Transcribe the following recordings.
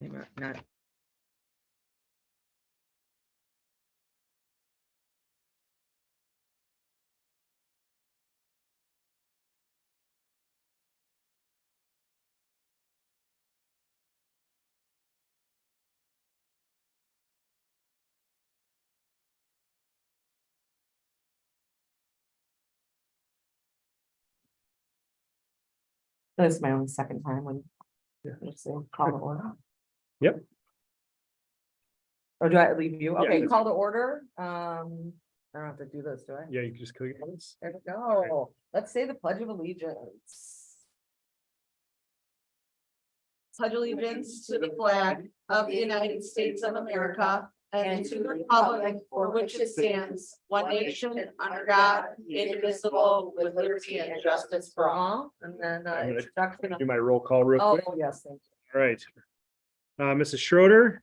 Not. This is my only second time when. Let's see, call to order. Yep. Or do I leave you? Yeah. Okay, call to order. I don't have to do this, do I? Yeah, you can just click on this. There we go. Let's say the Pledge of Allegiance. Pledge allegiance to the flag of the United States of America and to the republic for which it stands, one nation, under God, indivisible, with liberty and justice for all. And then, I'm gonna introduction of- Do my roll call real oh, quick. yes, thank All right. Mrs. Schroeder.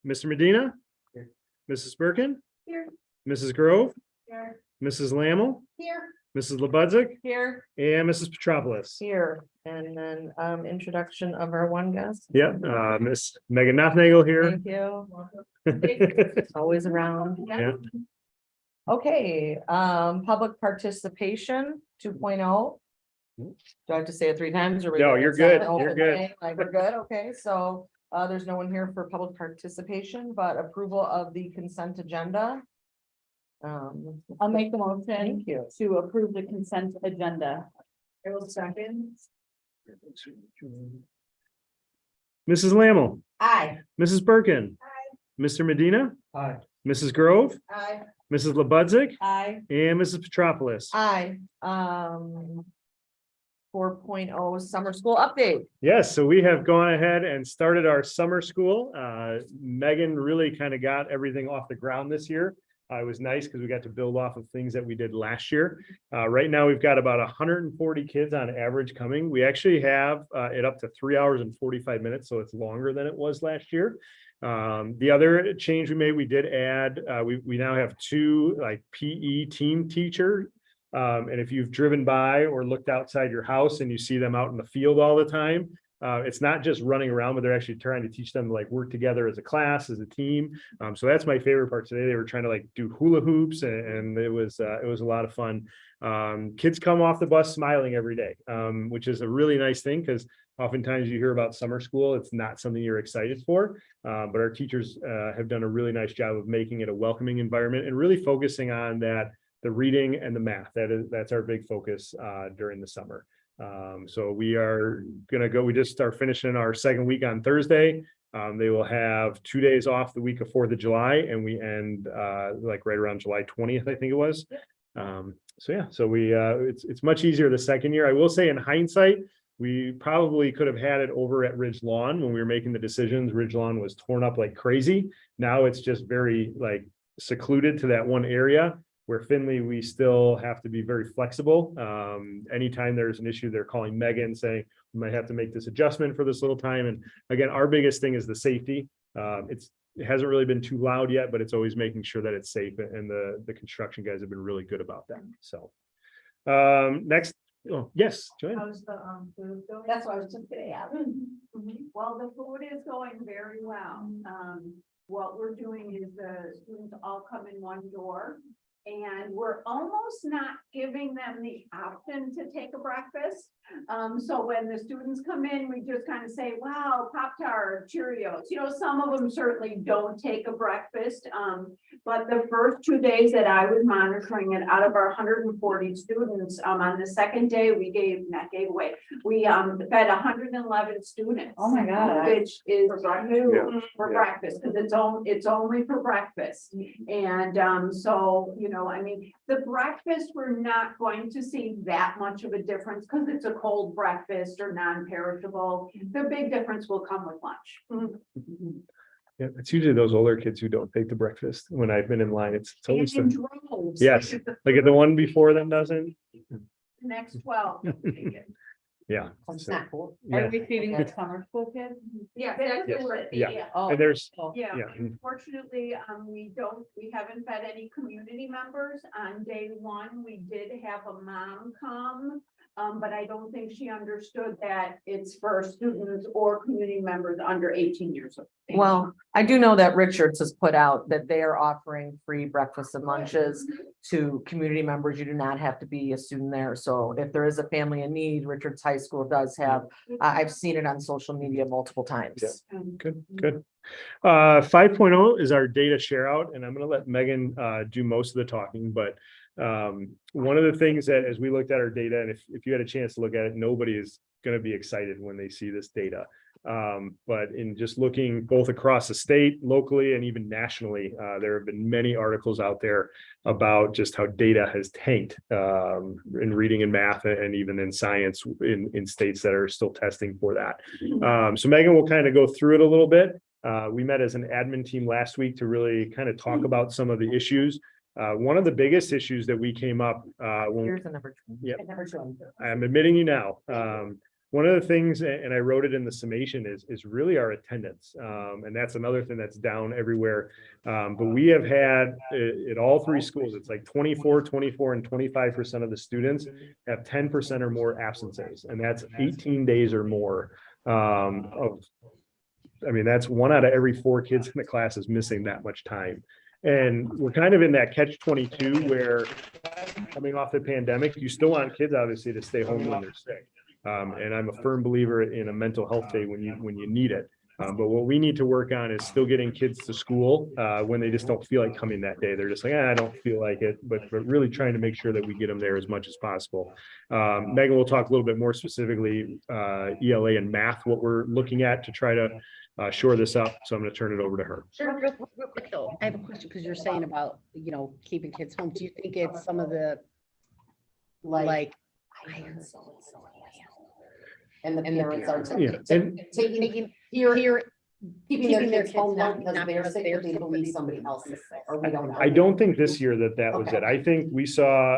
Mr. Medina. Here. Mrs. Birkin. Here. Mrs. Grove. Here. Mrs. Lammel. Here. Mrs. Lebudzik. Here. And Mrs. Petropoulos. Here, and then, introduction of our one guest. Yep, Miss Megan Nothnagel here. Thank you. Always around. Yeah. Okay, public participation 2.0. Do I have to say it 3 times or? we No, good? you're Is that good. You're good. okay? Like, we're good, okay, so, there's no one here for public participation, but approval of the consent agenda. I'll make the motion Thank you. to approve the consent agenda. I will second. Mrs. Lammel, Aye. Mrs. Birkin. Mr. Medina, Aye. Mrs. Grove, Aye. Mrs. Lebudzik, Aye. and Mrs. Petropoulos. Aye, 4.0 summer school update. Yes, so we have gone ahead and started our summer school. Megan really kind of got everything off the ground this year. It was nice because we got to build off of things that we did last year. Right now, we've got about 140 kids on average coming. We actually have it up to 3 hours and 45 minutes, so it's longer than it was last year. The other change we made, we did add, we now have 2 like PE team teacher. And if you've driven by or looked outside your house and you see them out in the field all the time, it's not just running around, but they're actually trying to teach them to like work together as a class, as a team. So that's my favorite part today. They were trying to like do hula hoops and it was a lot of fun. Kids come off the bus smiling every day, which is a really nice thing because oftentimes you hear about summer school, it's not something you're excited for. But our teachers have done a really nice job of making it a welcoming environment and really focusing on that, the reading and the math. That's our big focus during the summer. So we are gonna go, we just are finishing our second week on Thursday. They will have 2 days off the week of 4th of July and we end like right around July 20th, I think it was. So yeah, so we it's much easier the second year. I will say in hindsight, we probably could have had it over at Ridge Lawn when we were making the decisions. Ridge Lawn was torn up like crazy. Now it's just very like secluded to that one area. Where Findlay, we still have to be very flexible. Anytime there's an issue, they're calling Megan saying, we might have to make this adjustment for this little time. And again, our biggest thing is the safety. It hasn't really been too loud yet, but it's always making sure that it's safe. And the construction guys have been really good about that. So next, oh, yes, Joanne. How's the food going? That's what I was just gonna ask. Well, the food is going very well. What we're doing is the students all come in one door. And we're almost not giving them the option to take a breakfast. So when the students come in, we just kind of say, wow, Pop-Tart, Cheerios, you know, some of them certainly don't take a breakfast. But the first 2 days that I was monitoring it, out of our 140 students, on the second day, we fed 111 students. Oh my God. Which is new Yeah. for Yeah. breakfast, because it's only for breakfast. And so, you know, I mean, the breakfast, we're not going to see that much of a difference because it's a cold breakfast or non-perishable. The big difference will come with lunch. Yeah, it's usually those older kids who don't take the breakfast. When I've been in line, it's And always in the, droves. yes, like the one before them doesn't. The next 12. will take it. Yeah. Some so, snack bowl. yeah. Are we feeding the summer school kids? Yeah, that's Yes. what it is, Yeah. yeah. Oh, And there's, Yeah, yeah. unfortunately, we haven't fed any community members. On day 1, we did have a mom come. But I don't think she understood that it's for students or community members under 18 years of age. Well, I do know that Richards has put out that they are offering free breakfast and lunches to community members. You do not have to be a student there. So if there is a family in need, Richards High School does have, I've seen it on social media multiple times. Good, good. 5.0 is our data share out, and I'm gonna let Megan do most of the talking, but one of the things that as we looked at our data, and if you had a chance to look at it, nobody is going to be excited when they see this data. But in just looking both across the state, locally, and even nationally, there have been many articles out there about just how data has tanked in reading and math and even in science in states that are still testing for that. So Megan will kind of go through it a little bit. We met as an admin team last week to really kind of talk about some of the issues. One of the biggest issues that we came up when Here's the number. Yep. Number two. I'm admitting you now. One of the things, and I wrote it in the summation, is really our attendance. And that's another thing that's down everywhere. But we have had at all three schools, it's like 24, 24, and 25% of the students have 10% or more absences. And that's 18 days or more I mean, that's 1 out of every 4 kids in the class is missing that much time. And we're kind of in that catch-22 where coming off the pandemic, you still want kids obviously to stay home when they're sick. And I'm a firm believer in a mental health day when you need it. But what we need to work on is still getting kids to school when they just don't feel like coming that day. They're just like, I don't feel like it, but really trying to make sure that we get them there as much as possible. Megan will talk a little bit more specifically ELA and math, what we're looking at to try to shore this up. So I'm going to turn it over to her. Sure, real quick though, I have a question because you're saying about, keeping kids home. Do you think it's some of the, like, And the parents are Yeah, and taking, keeping their kids home not because they're sick, but they believe somebody else is sick, or we don't know. I don't think this year that was Okay. it. I think we saw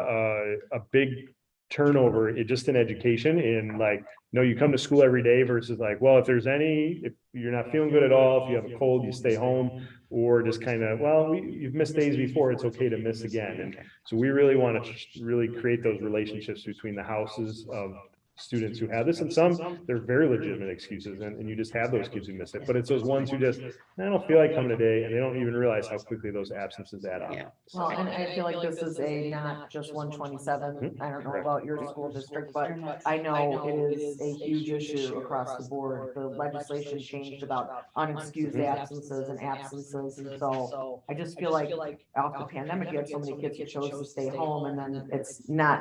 a big turnover just in education in like, no, you come to school every day versus like, well, if you're not feeling good at all, if you have a cold, you stay home, or just kind of, well, you've missed days before, it's okay to miss again. And so we really want to really create those relationships between the houses of students who have this, and some they're very legitimate excuses, and you just have those kids who miss it. But it's those ones who just, I don't feel like coming today, and they don't even realize how quickly those absences add up. Yeah. Well, and I feel like this is not just 127. I don't know about your school district, but I know it is a huge issue across the board. The legislation changed about unexcused absences and absences. And so I just feel like after the pandemic, you had so many kids who chose to stay home, and then it's not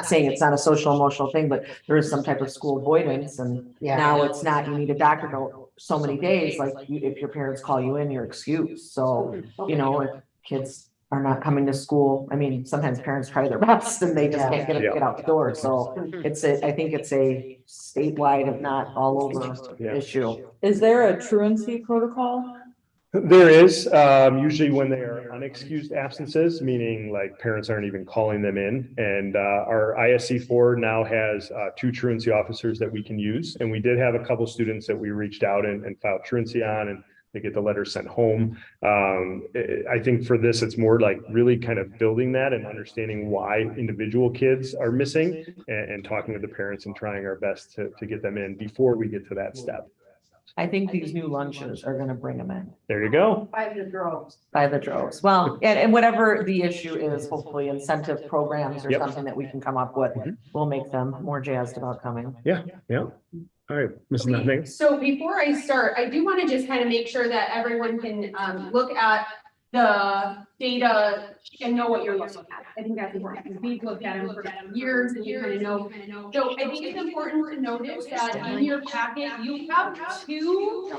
saying it's not a social emotional thing, but there is some type of school avoidance, and now it's not, you need a doctor note so many days, like if your parents call you in, you're excused. So, if kids are not coming to school, I mean, sometimes parents try their best and they just can't get out the door. So I think it's a statewide, if not all over issue. Is there a truancy protocol? There is, usually when they are unexcused absences, meaning like parents aren't even calling them in. And our ISC4 now has 2 truancy officers that we can use. And we did have a couple students that we reached out and filed truancy on, and they get the letter sent home. I think for this, it's more like really kind of building that and understanding why individual kids are missing, and talking with the parents and trying our best to get them in before we get to that step. I think these new lunches are gonna bring them in There you go. By the droves. by the droves. Well, and whatever the issue is, hopefully incentive programs or Yep. something that we can come up with, will make them more jazzed about coming. Yeah. All right, Mrs. Nutmeg. So before I start, I do want to just kind of make sure that everyone can look at the data and know what you're looking at. I think that's important. We've looked at them for years and you kind of know. So I think it's important to notice that in your packet, you have two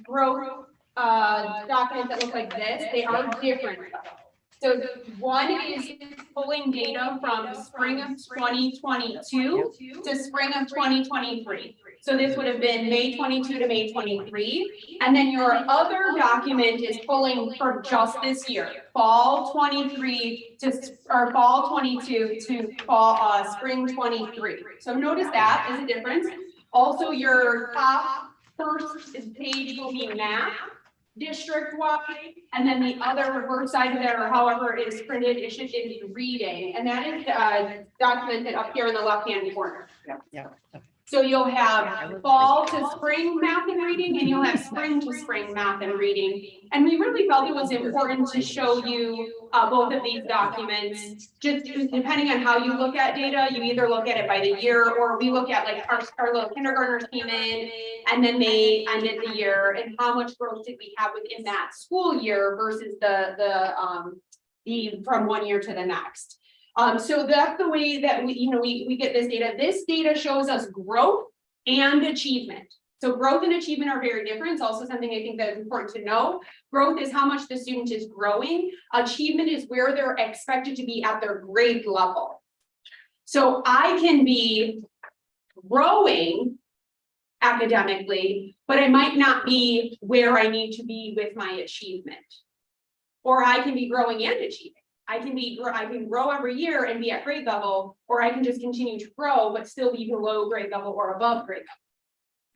growth documents that look like this. They are different. So one is pulling data from spring of 2022 to spring of 2023. So this would have been May 22 to May 23. And then your other document is pulling for just this year, fall 23 to, or fall 22 to fall, spring 23. So notice that is a difference. Also, your top first page will be math. district-wide, and then the other reverse side of it, or however it is printed, is reading, and that is documented up here in the left-hand corner. Yeah. So you'll have fall to spring math and reading, and you'll have spring to spring math and reading. And we really felt it was important to show you both of these documents. Just depending on how you look at data, you either look at it by the year, or we look at like our little kindergartners came in and then they ended the year, and how much growth did we have within that school year versus the from one year to the next. So that's the way that we get this data. This data shows us growth and achievement. So growth and achievement are very different. It's also something I think that is important to know. Growth is how much the student is growing. Achievement is where they're expected to be at their grade level. So I can be growing academically, but I might not be where I need to be with my achievement. Or I can be growing and achieving. I can grow every year and be at grade level, or I can just continue to grow, but still be below grade level or above grade level.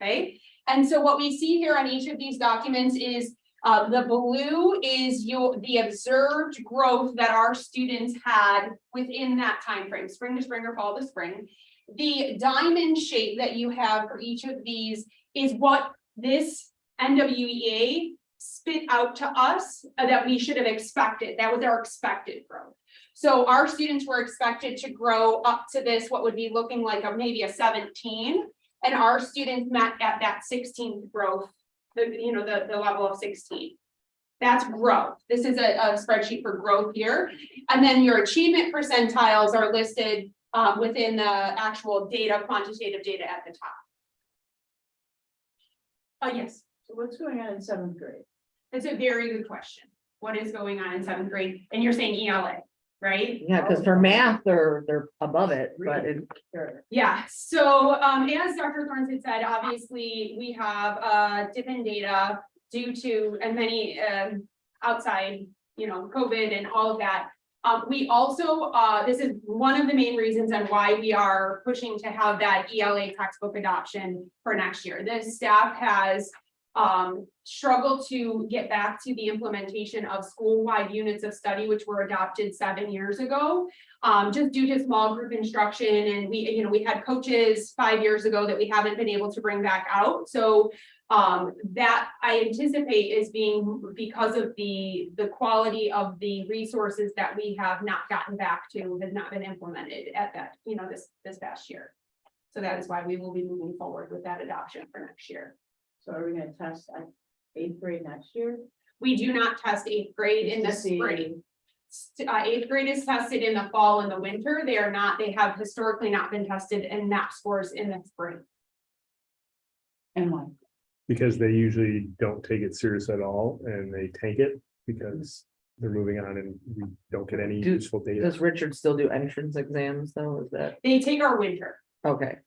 Okay. And so what we see here on each of these documents is the blue is the observed growth that our students had within that time frame, spring to spring or fall to spring. The diamond shape that you have for each of these is what this NWEA spit out to us that we should have expected. That was our expected growth. So our students were expected to grow up to this, what would be looking like maybe a 17, and our students met at that 16th growth, the level of 16. That's growth. This is a spreadsheet for growth here. And then your achievement percentiles are listed within the actual data, quantitative data at the top. Yes. So what's going on in 7th grade? That's a very good question. What is going on in 7th grade? And you're saying ELA, right? Yeah, because for math, they're above it, but it, Yeah, so as Dr. Thorns had said, obviously we have dip in data due to and many outside, COVID and all of that. We also, this is one of the main reasons and why we are pushing to have that ELA textbook adoption for next year. The staff has struggled to get back to the implementation of school-wide units of study, which were adopted 7 years ago, just due to small group instruction. And we had coaches 5 years ago that we haven't been able to bring back out. So that I anticipate is being because of the quality of the resources that we have not gotten back to, has not been implemented at that, this past year. So that is why we will be moving forward with that adoption for next year. So are we gonna test 8th grade next year? We do not test 8th grade in the spring. 8th grade is tested in the fall and the winter. They have historically not been tested in MAP scores in the spring. And why? Because they usually don't take it serious at all and they tank it because they're moving on and we don't get any useful data. does Richard still do entrance exams though? Is that, They take our winter. okay,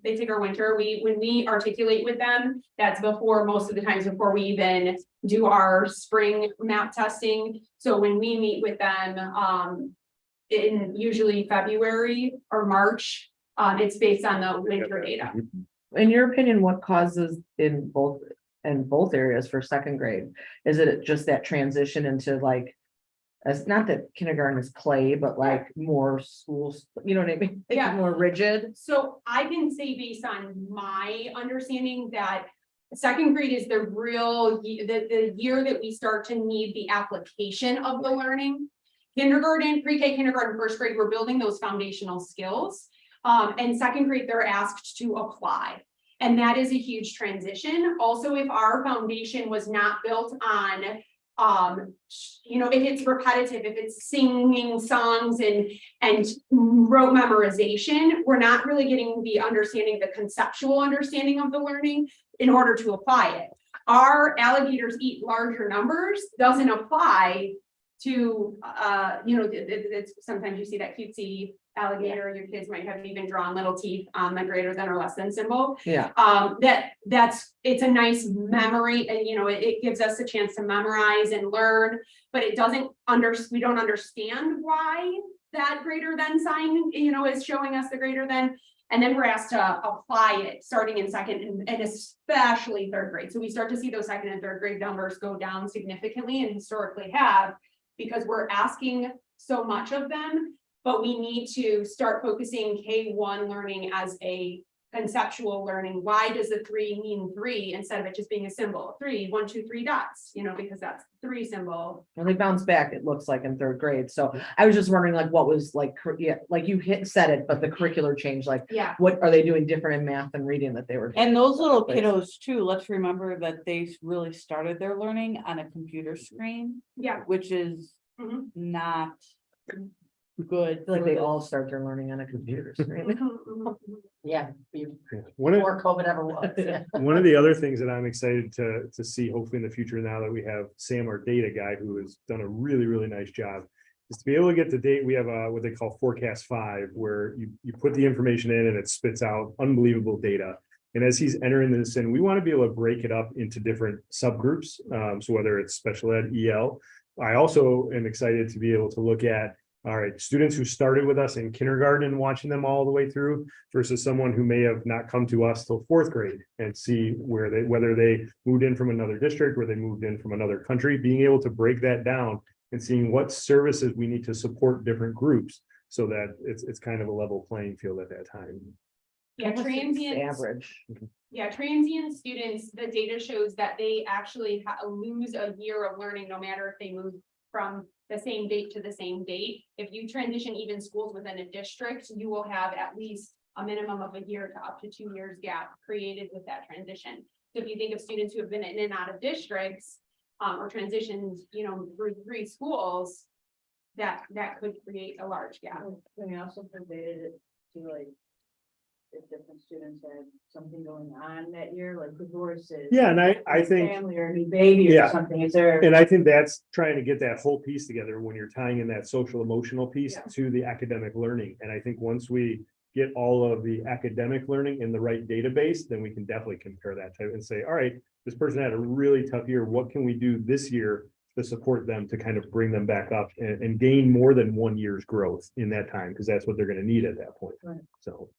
They take our winter. When we articulate with them, that's most of the times before we even do our spring MAP testing. So when we meet with them, in usually February or March, it's based on the winter data. in your opinion, what causes in both areas for 2nd grade? Is it just that transition into like, it's not that kindergarten is play, but like more schools, you know what I mean? Like Yeah. more rigid. So I can say based on my understanding that 2nd grade is the real, the year that we start to need the application of the learning. Kindergarten, pre-K, kindergarten, 1st grade, we're building those foundational skills. And 2nd grade, they're asked to apply. And that is a huge transition. Also, if our foundation was not built on if it's repetitive, if it's singing songs and rote memorization, we're not really getting the conceptual understanding of the learning in order to apply it. Our alligators eat larger numbers doesn't apply to, it's sometimes you see that cutesy alligator, your kids might have even drawn little teeth on the greater than or less than symbol. Yeah. It's a nice memory and, it gives us a chance to memorize and learn, but we don't understand why that greater than sign, is showing us the greater than. And then we're asked to apply it starting in second and especially third grade. So we start to see those second and third grade numbers go down significantly and historically have, because we're asking so much of them. But we need to start focusing K1 learning as a conceptual learning. Why does the 3 mean 3 instead of it just being a symbol? 3, 1, 2, 3 dots, because that's 3 symbol. When they bounce back, it looks like in third grade. So I was just wondering like what was like, yeah, like you said it, but the curricular change, like Yeah. what are they doing different in math and reading that they were? And those little kiddos too, let's remember that they really started their learning on a computer screen, Yeah. which is Mhm. not good. I feel like for they the- all start their learning on a computer screen. Yeah, One of, before COVID ever was, yeah. one of the other things that I'm excited to see hopefully in the future, now that we have Sam, our data guy, who has done a really, really nice job, is to be able to get the date. We have what they call Forecast 5, where you put the information in and it spits out unbelievable data. And as he's entering this in, we want to be able to break it up into different subgroups. So whether it's special ed, EL, I also am excited to be able to look at, all right, students who started with us in kindergarten and watching them all the way through versus someone who may have not come to us till 4th grade, and see whether they moved in from another district or they moved in from another country, being able to break that down and seeing what services we need to support different groups so that it's kind of a level playing field at that time. Yeah, transient. Average. Yeah, transient students, the data shows that they actually lose a year of learning, no matter if they move from the same date to the same date. If you transition even schools within a district, you will have at least a minimum of a year to up to 2 years gap created with that transition. So if you think of students who have been in and out of districts, or transitioned, through 3 schools, that could create a large gap. We also provided it to like, if different students had something going on that year, like divorces. Yeah, and I think. Family or a new baby Yeah. or something, is there? And I think that's trying to get that whole piece together when you're tying in that social emotional piece Yeah. to the academic learning. And I think once we get all of the academic learning in the right database, then we can definitely compare that to and say, all right, this person had a really tough year. What can we do this year to support them to kind of bring them back up and gain more than 1 year's growth in that time? Because that's what they're going to need at that point. Right. So.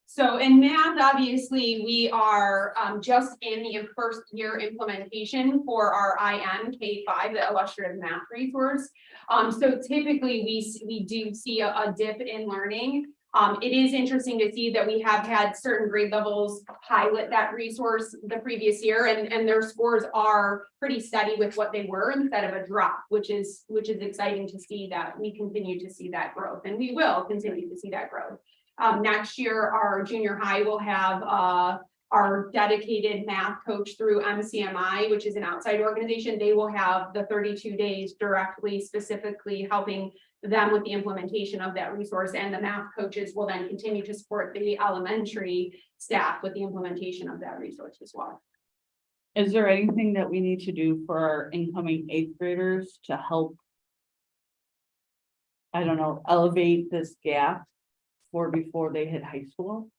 So in math, obviously, we are just in the first year implementation for our IM K5, the illustrative math resource. So typically we do see a dip in learning. It is interesting to see that we have had certain grade levels pilot that resource the previous year, and their scores are pretty steady with what they were instead of a drop, which is exciting to see that we continue to see that growth, and we will continue to see that growth. Next year, our junior high will have our dedicated math coach through MCMI, which is an outside organization. They will have the 32 days directly, specifically helping them with the implementation of that resource, and the math coaches will then continue to support the elementary staff with the implementation of that resource as well. Is there anything that we need to do for our incoming 8th graders to help? I don't know, elevate this gap for before they hit high school?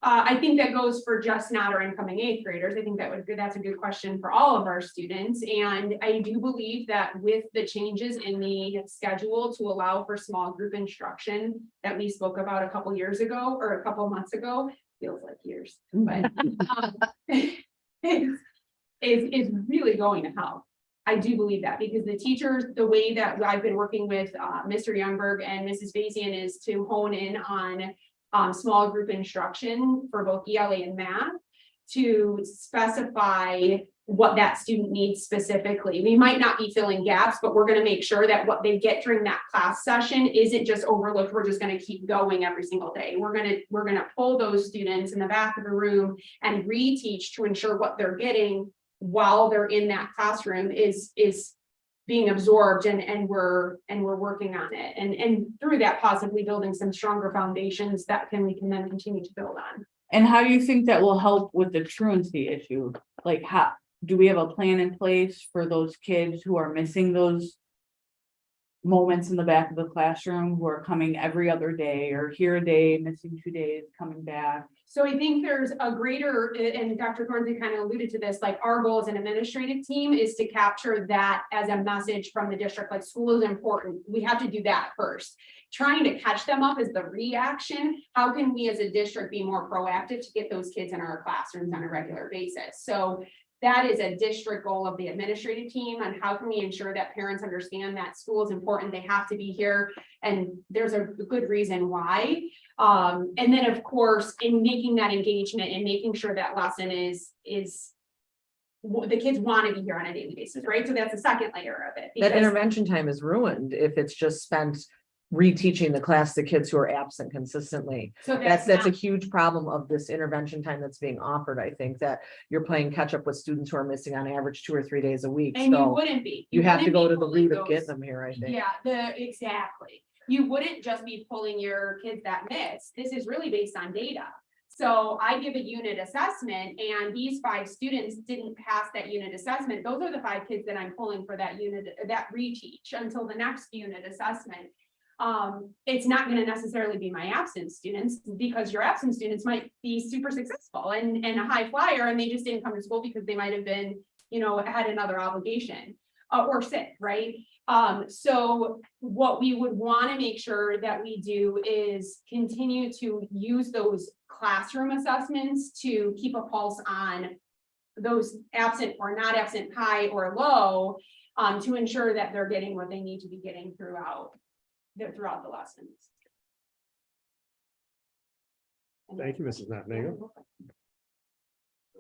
I think that goes for just not our incoming 8th graders. I think that's a good question for all of our students. And I do believe that with the changes in the schedule to allow for small group instruction that we spoke about a couple years ago or a couple months ago, feels like years, but is really going to help. I do believe that, because the teachers, the way that I've been working with Mr. Youngberg and Mrs. Bazian is to hone in on small group instruction for both ELA and math to specify what that student needs specifically. We might not be filling gaps, but we're going to make sure that what they get during that class session isn't just overlooked. We're just going to keep going every single day. We're going to pull those students in the back of the room and reteach to ensure what they're getting while they're in that classroom is being absorbed, and we're working on it, and through that possibly building some stronger foundations that we can then continue to build on. And how do you think that will help with the truancy issue? Like, how do we have a plan in place for those kids who are missing those moments in the back of the classroom, who are coming every other day or here a day, missing 2 days, coming back? So I think there's a greater, and Dr. Thornsley kind of alluded to this, like our goal as an administrative team is to capture that as a message from the district, like school is important. We have to do that first. Trying to catch them up is the reaction. How can we as a district be more proactive to get those kids in our classrooms on a regular basis? So that is a district goal of the administrative team, and how can we ensure that parents understand that school is important, they have to be here, and there's a good reason why. And then of course, in making that engagement and making sure that lesson is the kids want to be here on a daily basis, right? So that's the second layer of it. That because- intervention time is ruined if it's just spent reteaching the class to kids who are absent consistently. So That's a not- huge problem of this intervention time that's being offered. I think that you're playing catch up with students who are missing on average 2 or 3 days a week. And you So wouldn't be. you have to wouldn't go be to the pulling root of those- getting them here, I think. Yeah, exactly. You wouldn't just be pulling your kids that miss. This is really based on data. So I give a unit assessment and these 5 students didn't pass that unit assessment. Those are the 5 kids that I'm pulling for that unit, that reteach until the next unit assessment. It's not going to necessarily be my absent students, because your absent students might be super successful and a high flyer, and they just didn't come to school because they might have been, had another obligation or sick, right? So what we would want to make sure that we do is continue to use those classroom assessments to keep a pulse on those absent or not absent, high or low, to ensure that they're getting what they need to be getting throughout the lessons. Thank you, Mrs. Nottingham. All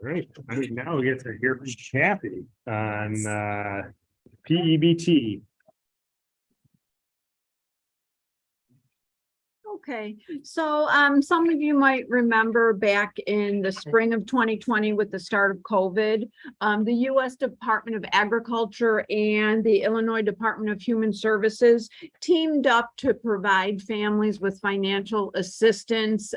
right, I think now we get to hear from Kathy on PEBT. Okay, so some of you might remember back in the spring of 2020 with the start of COVID, the US Department of Agriculture and the Illinois Department of Human Services teamed up to provide families with financial assistance,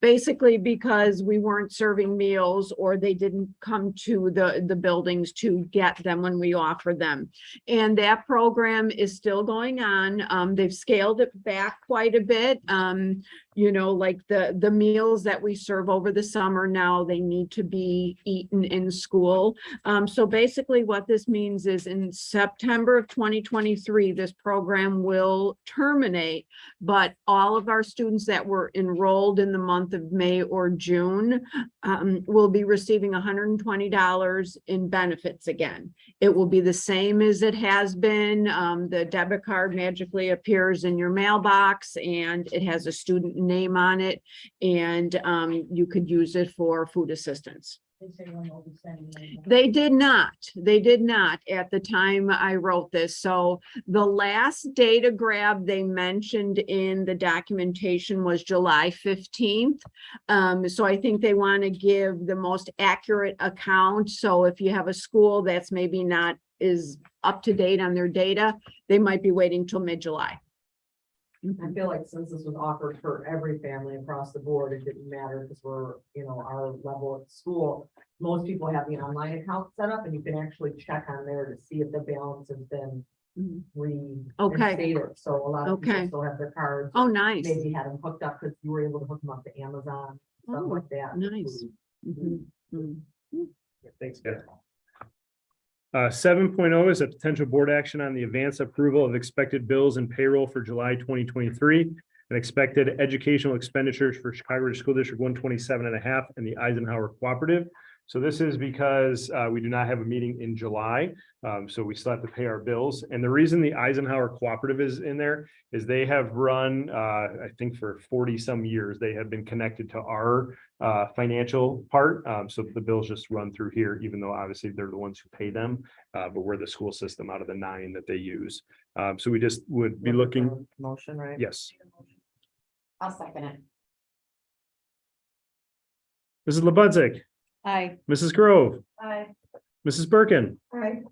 basically because we weren't serving meals or they didn't come to the buildings to get them when we offered them. And that program is still going on. They've scaled it back quite a bit. Like the meals that we serve over the summer now, they need to be eaten in school. So basically what this means is in September of 2023, this program will terminate, but all of our students that were enrolled in the month of May or June will be receiving $120 in benefits again. It will be the same as it has been. The debit card magically appears in your mailbox and it has a student name on it, and you could use it for food assistance. They did not at the time I wrote this. So the last data grab they mentioned in the documentation was July 15th. So I think they want to give the most accurate account. So if you have a school that's maybe not is up to date on their data, they might be waiting till mid-July. I feel like since this was offered for every family across the board, it didn't matter because we're, our level at school. Most people have the online account set up and you can actually check on there to see if the balance has been reinstated. So a lot of people still have their cards. Oh, nice. Maybe had them hooked up because you were able to hook them up to Amazon, stuff like that. Nice. Thanks, guys. 7.0 is a potential board action on the advance approval of expected bills and payroll for July 2023 and expected educational expenditures for Chicago Ridge School District 127.5 and the Eisenhower Cooperative. So this is because we do not have a meeting in July, so we still have to pay our bills. And the reason the Eisenhower Cooperative is in there is they have run, I think for 40 some years, they have been connected to our financial part. So the bills just run through here, even though obviously they're the ones who pay them, but we're the school system out of the 9 that they use. So we just would be looking. Motion, right? Yes. I'll second it. Mrs. Lebudzik, Aye. Mrs. Grove, Aye. Mrs. Birkin, Aye.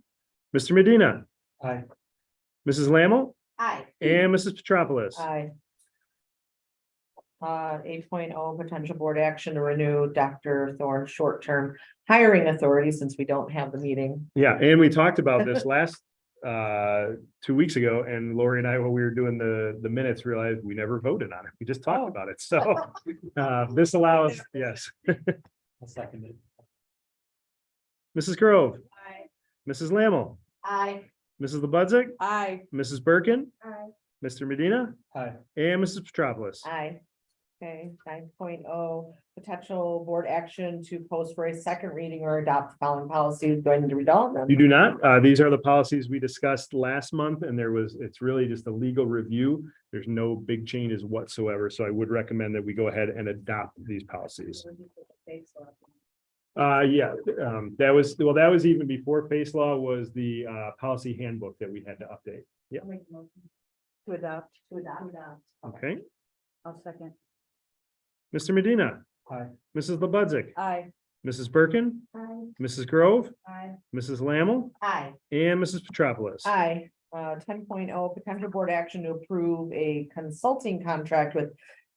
Mr. Medina, Aye. Mrs. Lammle, Aye. and Mrs. Petropoulos. Aye. 8.0 potential board action to renew Dr. Thorne's short-term hiring authority since we don't have the meeting. Yeah, and we talked about this 2 weeks ago, and Lori and I, when we were doing the minutes, realized we never voted on it. We just talked about it. So this allows, yes. I'll second it. Mrs. Grove, Aye. Mrs. Lammle, Aye. Mrs. Lebudzic, Aye. Mrs. Birkin, Aye. Mr. Medina, Aye. and Mrs. Petropoulos. Aye. Okay, 9.0 potential board action to post for a second reading or adopt the following policies. Do I need to read all of them? You do not. These are the policies we discussed last month, and it's really just a legal review. There's no big changes whatsoever, so I would recommend that we go ahead and adopt these policies. Yeah, that was even before face law was the policy handbook that we had to update. Yeah, To adopt. okay. I'll second. Mr. Medina, Aye. Mrs. Lebudzic, Aye. Mrs. Birkin, Aye. Mrs. Grove, Aye. Mrs. Lammle, Aye. and Mrs. Petropoulos. Aye. 10.0 potential board action to approve a consulting contract with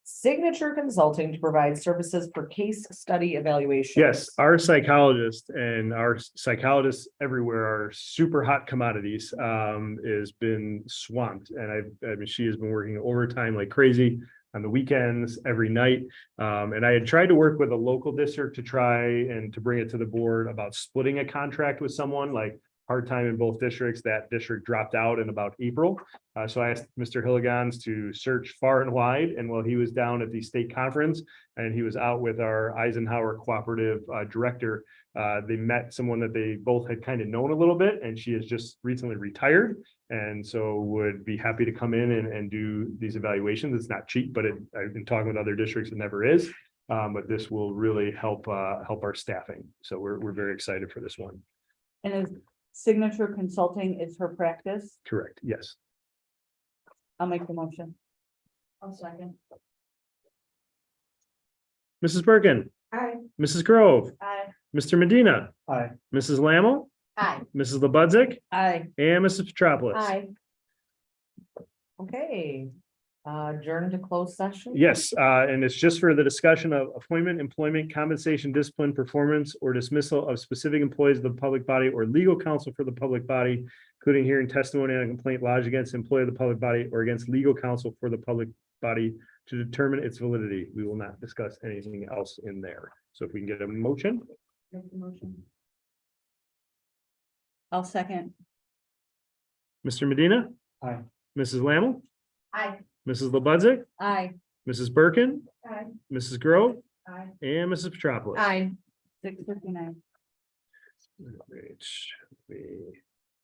Signature Consulting to provide services for case study evaluation. Yes, our psychologist and our psychologists everywhere are super hot commodities, has been swamped. And I mean, she has been working overtime like crazy on the weekends, every night. And I had tried to work with a local district to try and to bring it to the board about splitting a contract with someone like part-time in both districts. That district dropped out in about April. So I asked Mr. Hilligans to search far and wide. And while he was down at the state conference and he was out with our Eisenhower Cooperative Director, they met someone that they both had kind of known a little bit, and she has just recently retired. And so would be happy to come in and do these evaluations. It's not cheap, but I've been talking with other districts, it never is. But this will really help our staffing. So we're very excited for this one. And is Signature Consulting is her practice? Correct, yes. I'll make the motion. I'll second. Mrs. Birkin, Aye. Mrs. Grove, Aye. Mr. Medina, Aye. Mrs. Lammle, Aye. Mrs. Lebudzic, Aye. and Mrs. Petropoulos. Aye. Okay, adjourn to closed session? Yes, and it's just for the discussion of appointment, employment, compensation, discipline, performance, or dismissal of specific employees of the public body or legal counsel for the public body, including hearing testimony on a complaint lodged against an employee of the public body or against legal counsel for the public body to determine its validity. We will not discuss anything else in there. So if we can get a motion. Make the motion. I'll second. Mr. Medina, Aye. Mrs. Lammle, Aye. Mrs. Lebudzic, Aye. Mrs. Birkin, Aye. Mrs. Grove, Aye. and Mrs. Petropoulos. Aye. 6:59. Which we